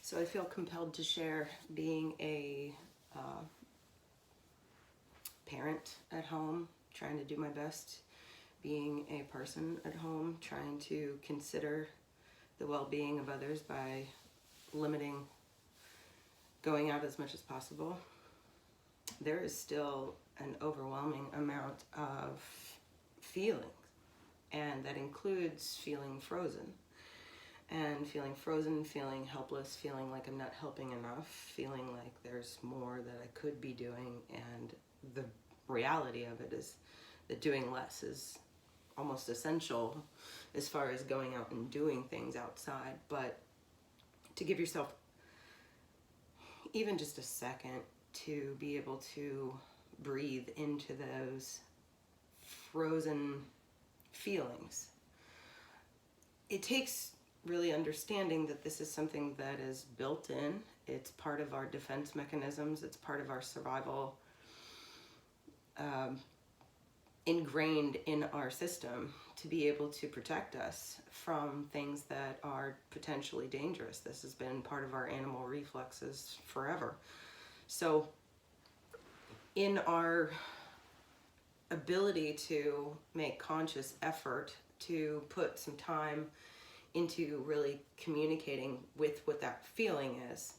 So I feel compelled to share being a parent at home, trying to do my best, being a person at home, trying to consider the well-being of others by limiting going out as much as possible. There is still an overwhelming amount of feelings, and that includes feeling frozen. And feeling frozen, feeling helpless, feeling like I'm not helping enough, feeling like there's more that I could be doing, and the reality of it is that doing less is almost essential as far as going out and doing things outside. But to give yourself even just a second to be able to breathe into those frozen feelings, it takes really understanding that this is something that is built in. It's part of our defense mechanisms. It's part of our survival, ingrained in our system to be able to protect us from things that are potentially dangerous. This has been part of our animal reflexes forever. So in our ability to make conscious effort to put some time into really communicating with what that feeling is,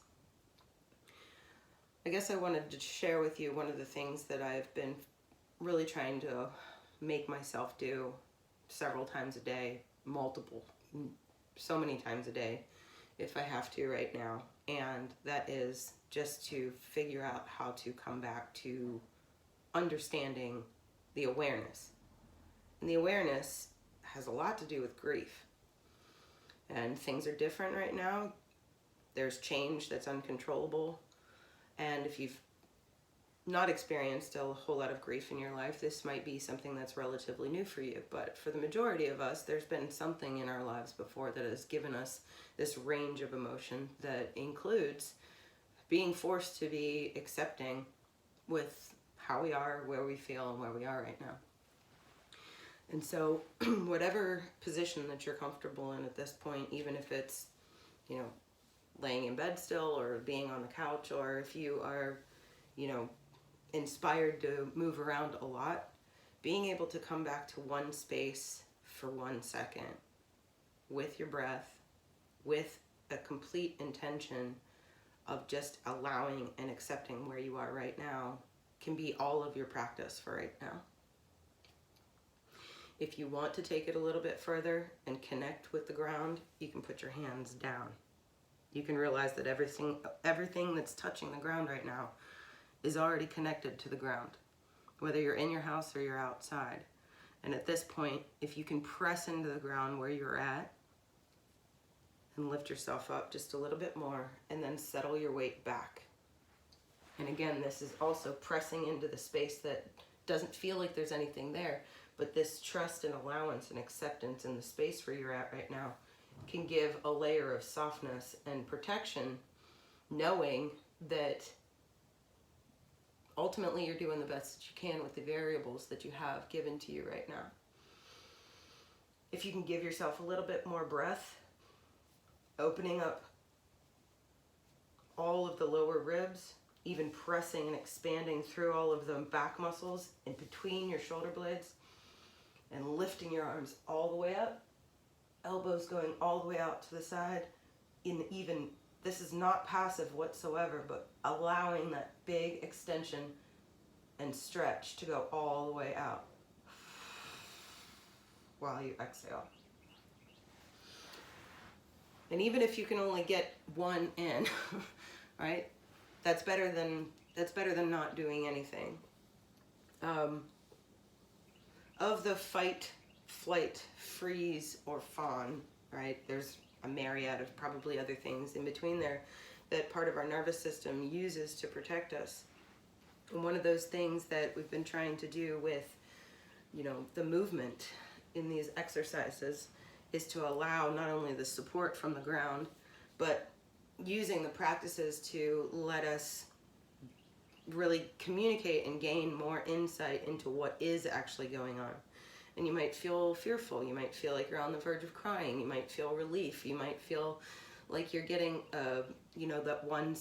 I guess I wanted to share with you one of the things that I've been really trying to make myself do several times a day, so many times a day if I have to right now, and that is just to figure out how to come back to understanding the awareness. And the awareness has a lot to do with grief. And things are different right now. There's change that's uncontrollable. And if you've not experienced a whole lot of grief in your life, this might be something that's relatively new for you. But for the majority of us, there's been something in our lives before that has given us this range of emotion that includes being forced to be accepting with how we are, where we feel, and where we are right now. And so whatever position that you're comfortable in at this point, even if it's, laying in bed still or being on the couch, or if you are, inspired to move around a lot, being able to come back to one space for 1 second with your breath, with a complete intention of just allowing and accepting where you are right now, can be all of your practice for right now. If you want to take it a little bit further and connect with the ground, you can put your hands down. You can realize that everything that's touching the ground right now is already connected to the ground, whether you're in your house or you're outside. And at this point, if you can press into the ground where you're at and lift yourself up just a little bit more, and then settle your weight back. And again, this is also pressing into the space that doesn't feel like there's anything there, but this trust and allowance and acceptance in the space where you're at right now can give a layer of softness and protection, knowing that ultimately you're doing the best that you can with the variables that you have given to you right now. If you can give yourself a little bit more breath, opening up all of the lower ribs, even pressing and expanding through all of the back muscles in between your shoulder blades, and lifting your arms all the way up, elbows going all the way out to the side. This is not passive whatsoever, but allowing that big extension and stretch to go all the way out while you exhale. And even if you can only get one in, right? That's better than not doing anything. Of the fight, flight, freeze, or fawn, right? There's a myriad of probably other things in between there that part of our nervous system uses to protect us. And one of those things that we've been trying to do with, the movement in these exercises is to allow not only the support from the ground, but using the practices to let us really communicate and gain more insight into what is actually going on. And you might feel fearful, you might feel like you're on the verge of crying, you might feel relief, you might feel like you're getting that 1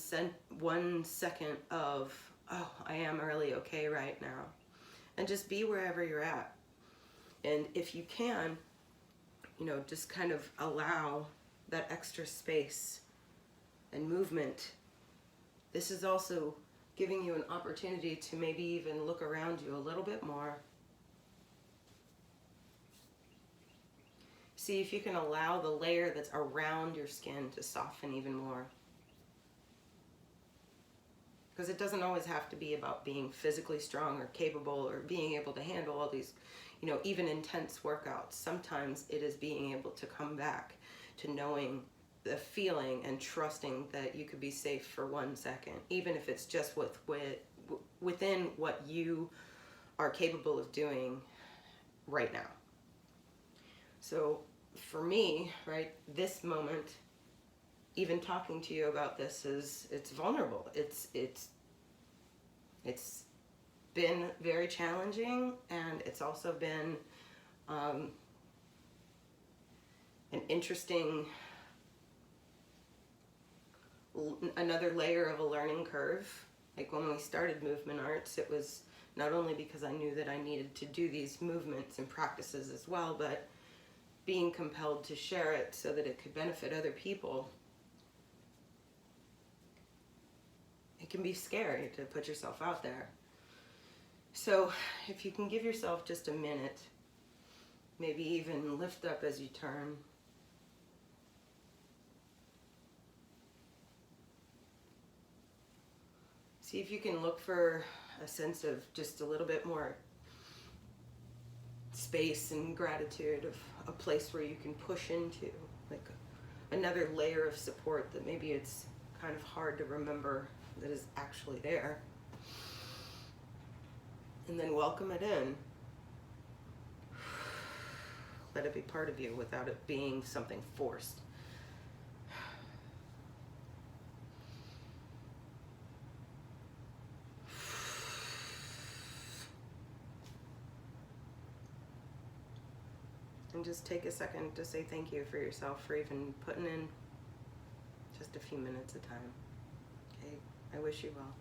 second of, oh, I am really okay right now. And just be wherever you're at. And if you can, just kind of allow that extra space and movement. This is also giving you an opportunity to maybe even look around you a little bit more. See if you can allow the layer that's around your skin to soften even more. Because it doesn't always have to be about being physically strong or capable or being able to handle all these, even intense workouts. Sometimes it is being able to come back to knowing the feeling and trusting that you could be safe for 1 second, even if it's just within what you are capable of doing right now. So for me, right, this moment, even talking to you about this it's vulnerable. It's been very challenging, and it's also been an interesting, another layer of a learning curve. Like when we started Movement Arts, it was not only because I knew that I needed to do these movements and practices as well, but being compelled to share it so that it could benefit other people. It can be scary to put yourself out there. So if you can give yourself just a minute, maybe even lift up as you turn. See if you can look for a sense of just a little bit more space and gratitude, of a place where you can push into, like another layer of support that maybe it's kind of hard to remember that is actually there. And then welcome it in. Let it be part of you without it being something forced. And just take a second to say thank you for yourself for even putting in just a few minutes of time. Okay, I wish you well.